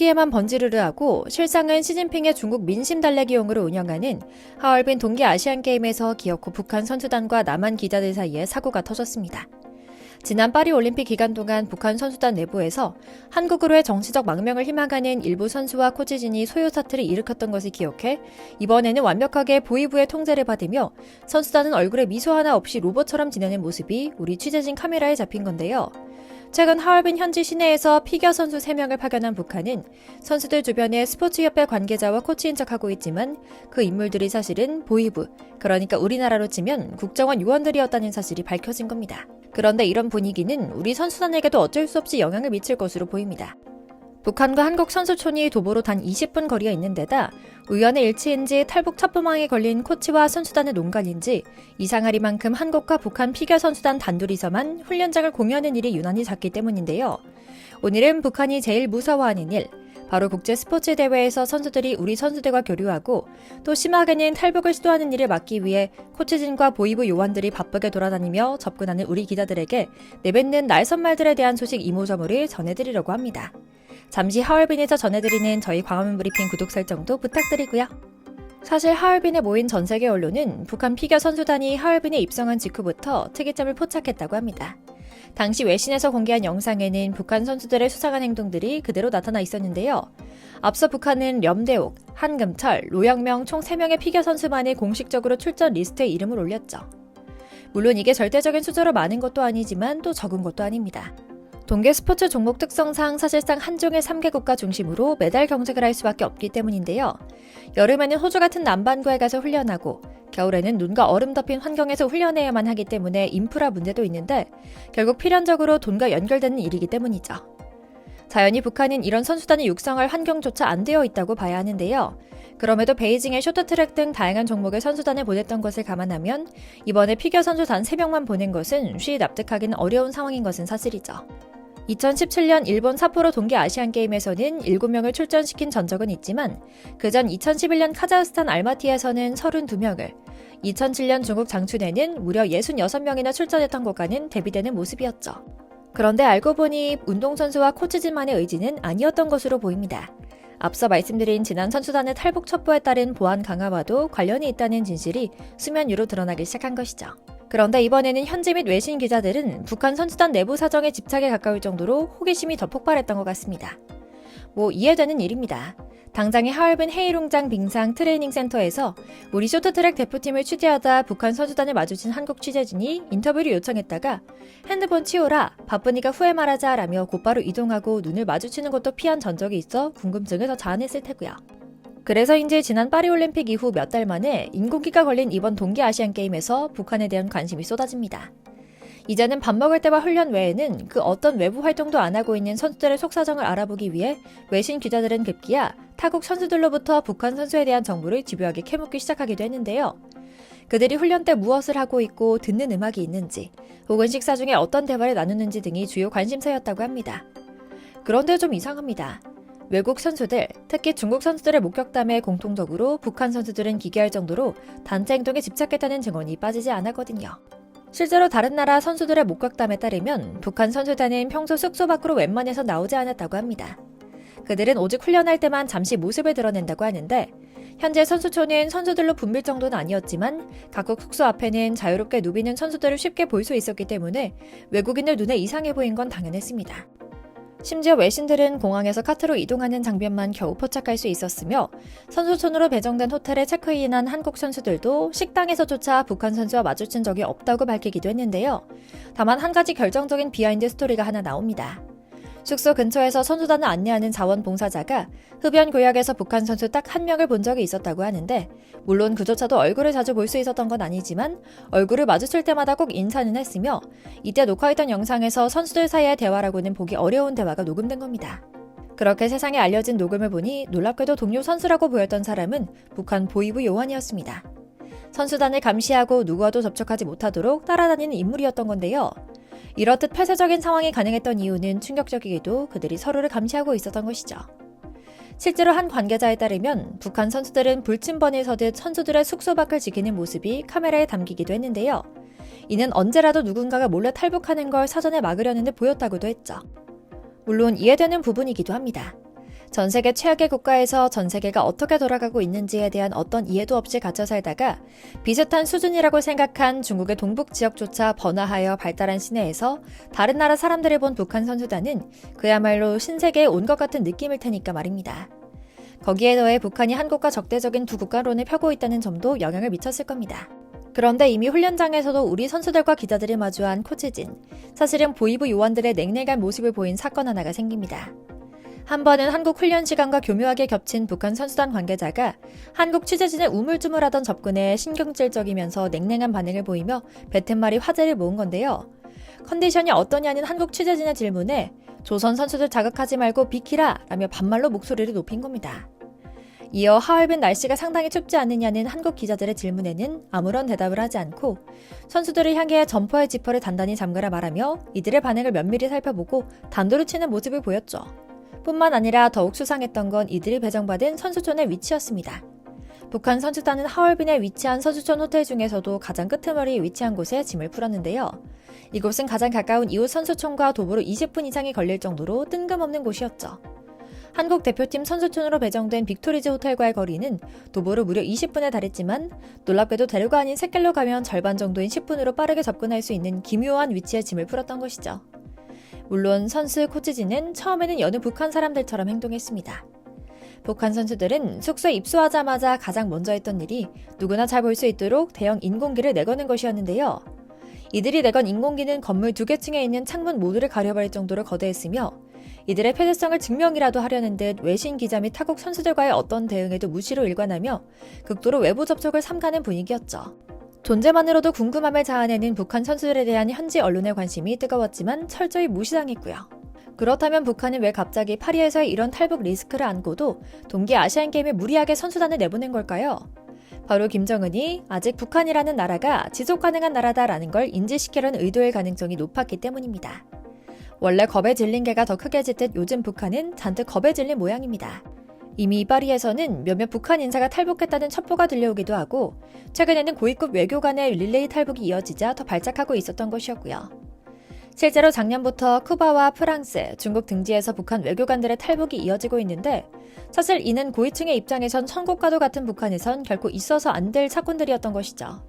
보기에만 번지르르하고 실상은 시진핑의 중국 민심 달래기용으로 운영하는 하얼빈 동계 아시안게임에서 기어코 북한 선수단과 남한 기자들 사이에 사고가 터졌습니다. 지난 파리 올림픽 기간 동안 북한 선수단 내부에서 한국으로의 정치적 망명을 희망하는 일부 선수와 코치진이 소요 사태를 일으켰던 것을 기억해 이번에는 완벽하게 보위부의 통제를 받으며 선수단은 얼굴에 미소 하나 없이 로봇처럼 지내는 모습이 우리 취재진 카메라에 잡힌 건데요. 최근 하얼빈 현지 시내에서 피겨 선수 3명을 파견한 북한은 선수들 주변에 스포츠협회 관계자와 코치인 척하고 있지만 그 인물들이 사실은 보위부, 그러니까 우리나라로 치면 국정원 요원들이었다는 사실이 밝혀진 겁니다. 그런데 이런 분위기는 우리 선수단에게도 어쩔 수 없이 영향을 미칠 것으로 보입니다. 북한과 한국 선수촌이 도보로 단 20분 거리에 있는 데다 우연의 일치인지 탈북 첩보망에 걸린 코치와 선수단의 농간인지 이상하리만큼 한국과 북한 피겨 선수단 단둘이서만 훈련장을 공유하는 일이 유난히 잦기 때문인데요. 오늘은 북한이 제일 무서워하는 일, 바로 국제 스포츠 대회에서 선수들이 우리 선수들과 교류하고 또 심하게는 탈북을 시도하는 일을 막기 위해 코치진과 보위부 요원들이 바쁘게 돌아다니며 접근하는 우리 기자들에게 내뱉는 날선말들에 대한 소식 이모저모를 전해드리려고 합니다. 잠시 하얼빈에서 전해드리는 저희 광화문 브리핑 구독 설정도 부탁드리고요. 사실 하얼빈에 모인 전 세계 언론은 북한 피겨 선수단이 하얼빈에 입성한 직후부터 특이점을 포착했다고 합니다. 당시 외신에서 공개한 영상에는 북한 선수들의 수상한 행동들이 그대로 나타나 있었는데요. 앞서 북한은 렴대옥, 한금철, 로영명 총 3명의 피겨 선수만이 공식적으로 출전 리스트에 이름을 올렸죠. 물론 이게 절대적인 수저로 많은 것도 아니지만 또 적은 것도 아닙니다. 동계 스포츠 종목 특성상 사실상 한중일 3개 국가 중심으로 메달 경쟁을 할 수밖에 없기 때문인데요. 여름에는 호주 같은 남반구에 가서 훈련하고 겨울에는 눈과 얼음 덮인 환경에서 훈련해야만 하기 때문에 인프라 문제도 있는데 결국 필연적으로 돈과 연결되는 일이기 때문이죠. 자연히 북한은 이런 선수단이 육성할 환경조차 안 되어 있다고 봐야 하는데요. 그럼에도 베이징에 쇼트트랙 등 다양한 종목의 선수단을 보냈던 것을 감안하면 이번에 피겨 선수 단 3명만 보낸 것은 쉬이 납득하기는 어려운 상황인 것은 사실이죠. 2017년 일본 삿포로 동계 아시안게임에서는 7명을 출전시킨 전적은 있지만 그전 2011년 카자흐스탄 알마티에서는 32명을, 2007년 중국 장춘에는 무려 66명이나 출전했던 것과는 대비되는 모습이었죠. 그런데 알고 보니 운동선수와 코치진만의 의지는 아니었던 것으로 보입니다. 앞서 말씀드린 지난 선수단의 탈북 첩보에 따른 보안 강화와도 관련이 있다는 진실이 수면 위로 드러나기 시작한 것이죠. 그런데 이번에는 현지 및 외신 기자들은 북한 선수단 내부 사정에 집착에 가까울 정도로 호기심이 더 폭발했던 것 같습니다. 이해되는 일입니다. 당장의 하얼빈 헤이룽장 빙상 트레이닝 센터에서 우리 쇼트트랙 대표팀을 취재하다 북한 선수단을 마주친 한국 취재진이 인터뷰를 요청했다가 핸드폰 치워라, 바쁘니까 후에 말하자 라며 곧바로 이동하고 눈을 마주치는 것도 피한 전적이 있어 궁금증을 더 자아냈을 테고요. 그래서인지 지난 파리올림픽 이후 몇 달 만에 인공기가 걸린 이번 동계 아시안게임에서 북한에 대한 관심이 쏟아집니다. 이제는 밥 먹을 때와 훈련 외에는 그 어떤 외부 활동도 안 하고 있는 선수들의 속사정을 알아보기 위해 외신 기자들은 급기야 타국 선수들로부터 북한 선수에 대한 정보를 집요하게 캐묻기 시작하기도 했는데요. 그들이 훈련 때 무엇을 하고 있고 듣는 음악이 있는지, 혹은 식사 중에 어떤 대화를 나누는지 등이 주요 관심사였다고 합니다. 그런데 좀 이상합니다. 외국 선수들, 특히 중국 선수들의 목격담에 공통적으로 북한 선수들은 기괴할 정도로 단체 행동에 집착했다는 증언이 빠지지 않았거든요. 실제로 다른 나라 선수들의 목격담에 따르면 북한 선수단은 평소 숙소 밖으로 웬만해서 나오지 않았다고 합니다. 그들은 오직 훈련할 때만 잠시 모습을 드러낸다고 하는데 현재 선수촌은 선수들로 붐빌 정도는 아니었지만 각국 숙소 앞에는 자유롭게 누비는 선수들을 쉽게 볼 수 있었기 때문에 외국인들 눈에 이상해 보인 건 당연했습니다. 심지어 외신들은 공항에서 카트로 이동하는 장면만 겨우 포착할 수 있었으며 선수촌으로 배정된 호텔에 체크인한 한국 선수들도 식당에서조차 북한 선수와 마주친 적이 없다고 밝히기도 했는데요. 다만 한 가지 결정적인 비하인드 스토리가 하나 나옵니다. 숙소 근처에서 선수단을 안내하는 자원봉사자가 흡연 구역에서 북한 선수 딱 한 명을 본 적이 있었다고 하는데 물론 그조차도 얼굴을 자주 볼 수 있었던 건 아니지만 얼굴을 마주칠 때마다 꼭 인사는 했으며 이때 녹화했던 영상에서 선수들 사이의 대화라고는 보기 어려운 대화가 녹음된 겁니다. 그렇게 세상에 알려진 녹음을 보니 놀랍게도 동료 선수라고 보였던 사람은 북한 보위부 요원이었습니다. 선수단을 감시하고 누구와도 접촉하지 못하도록 따라다니는 인물이었던 건데요. 이렇듯 폐쇄적인 상황이 가능했던 이유는 충격적이게도 그들이 서로를 감시하고 있었던 것이죠. 실제로 한 관계자에 따르면 북한 선수들은 불침번을 서듯 선수들의 숙소 밖을 지키는 모습이 카메라에 담기기도 했는데요. 이는 언제라도 누군가가 몰래 탈북하는 걸 사전에 막으려는 듯 보였다고도 했죠. 물론 이해되는 부분이기도 합니다. 전 세계 최악의 국가에서 전 세계가 어떻게 돌아가고 있는지에 대한 어떤 이해도 없이 갇혀 살다가 비슷한 수준이라고 생각한 중국의 동북 지역조차 번화하여 발달한 시내에서 다른 나라 사람들을 본 북한 선수단은 그야말로 신세계에 온 것 같은 느낌일 테니까 말입니다. 거기에 더해 북한이 한국과 적대적인 두 국가론을 펴고 있다는 점도 영향을 미쳤을 겁니다. 그런데 이미 훈련장에서도 우리 선수들과 기자들이 마주한 코치진, 사실은 보이부 요원들의 냉랭한 모습을 보인 사건 하나가 생깁니다. 한 번은 한국 훈련 시간과 교묘하게 겹친 북한 선수단 관계자가 한국 취재진의 우물쭈물하던 접근에 신경질적이면서 냉랭한 반응을 보이며 뱉은 말이 화제를 모은 건데요. 컨디션이 어떠냐는 한국 취재진의 질문에 조선 선수들 자극하지 말고 비키라 라며 반말로 목소리를 높인 겁니다. 이어 하얼빈 날씨가 상당히 춥지 않느냐는 한국 기자들의 질문에는 아무런 대답을 하지 않고 선수들을 향해 점퍼의 지퍼를 단단히 잠그라 말하며 이들의 반응을 면밀히 살펴보고 단도를 치는 모습을 보였죠. 뿐만 아니라 더욱 수상했던 건 이들이 배정받은 선수촌의 위치였습니다. 북한 선수단은 하얼빈에 위치한 선수촌 호텔 중에서도 가장 끄트머리에 위치한 곳에 짐을 풀었는데요. 이곳은 가장 가까운 이웃 선수촌과 도보로 20분 이상이 걸릴 정도로 뜬금없는 곳이었죠. 한국 대표팀 선수촌으로 배정된 빅토리즈 호텔과의 거리는 도보로 무려 20분에 달했지만 놀랍게도 대로가 아닌 샛길로 가면 절반 정도인 10분으로 빠르게 접근할 수 있는 기묘한 위치에 짐을 풀었던 것이죠. 물론 선수 코치진은 처음에는 여느 북한 사람들처럼 행동했습니다. 북한 선수들은 숙소에 입수하자마자 가장 먼저 했던 일이 누구나 잘 볼 수 있도록 대형 인공기를 내거는 것이었는데요. 이들이 내건 인공기는 건물 2개 층에 있는 창문 모두를 가려버릴 정도로 거대했으며 이들의 폐쇄성을 증명이라도 하려는 듯 외신 기자 및 타국 선수들과의 어떤 대응에도 무시로 일관하며 극도로 외부 접촉을 삼가는 분위기였죠. 존재만으로도 궁금함을 자아내는 북한 선수들에 대한 현지 언론의 관심이 뜨거웠지만 철저히 무시당했고요. 그렇다면 북한은 왜 갑자기 파리에서의 이런 탈북 리스크를 안고도 동계 아시안게임에 무리하게 선수단을 내보낸 걸까요? 바로 김정은이 아직 북한이라는 나라가 지속가능한 나라다라는 걸 인지시키려는 의도일 가능성이 높았기 때문입니다. 원래 겁에 질린 개가 더 크게 짖듯 요즘 북한은 잔뜩 겁에 질린 모양입니다. 이미 파리에서는 몇몇 북한 인사가 탈북했다는 첩보가 들려오기도 하고 최근에는 고위급 외교관의 릴레이 탈북이 이어지자 더 발작하고 있었던 것이었고요. 실제로 작년부터 쿠바와 프랑스, 중국 등지에서 북한 외교관들의 탈북이 이어지고 있는데 사실 이는 고위층의 입장에선 천국과도 같은 북한에선 결코 있어서 안 될 사건들이었던 것이죠.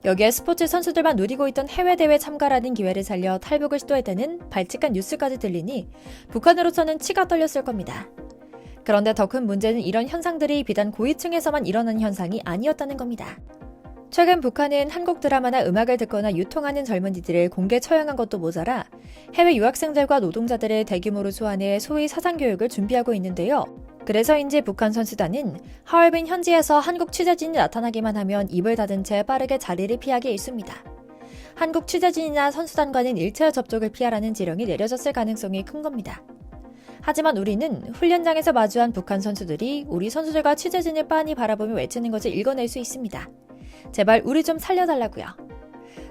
여기에 스포츠 선수들만 누리고 있던 해외대회 참가라는 기회를 살려 탈북을 시도했다는 발칙한 뉴스까지 들리니 북한으로서는 치가 떨렸을 겁니다. 그런데 더 큰 문제는 이런 현상들이 비단 고위층에서만 일어나는 현상이 아니었다는 겁니다. 최근 북한은 한국 드라마나 음악을 듣거나 유통하는 젊은이들을 공개 처형한 것도 모자라 해외 유학생들과 노동자들을 대규모로 소환해 소위 사상교육을 준비하고 있는데요. 그래서인지 북한 선수단은 하얼빈 현지에서 한국 취재진이 나타나기만 하면 입을 닫은 채 빠르게 자리를 피하게 일쑤입니다. 한국 취재진이나 선수단과는 일체 접촉을 피하라는 지령이 내려졌을 가능성이 큰 겁니다. 하지만 우리는 훈련장에서 마주한 북한 선수들이 우리 선수들과 취재진을 빤히 바라보며 외치는 것을 읽어낼 수 있습니다. 제발 우리 좀 살려달라고요.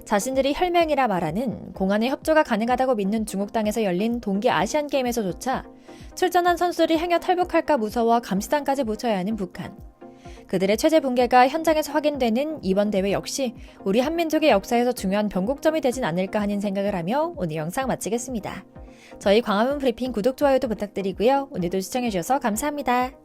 자신들이 혈맹이라 말하는 공안의 협조가 가능하다고 믿는 중국 땅에서 열린 동계 아시안게임에서조차 출전한 선수들이 행여 탈북할까 무서워 감시단까지 붙여야 하는 북한. 그들의 체제 붕괴가 현장에서 확인되는 이번 대회 역시 우리 한민족의 역사에서 중요한 변곡점이 되진 않을까 하는 생각을 하며 오늘 영상 마치겠습니다. 저희 광화문 브리핑 구독, 좋아요도 부탁드리고요. 오늘도 시청해주셔서 감사합니다.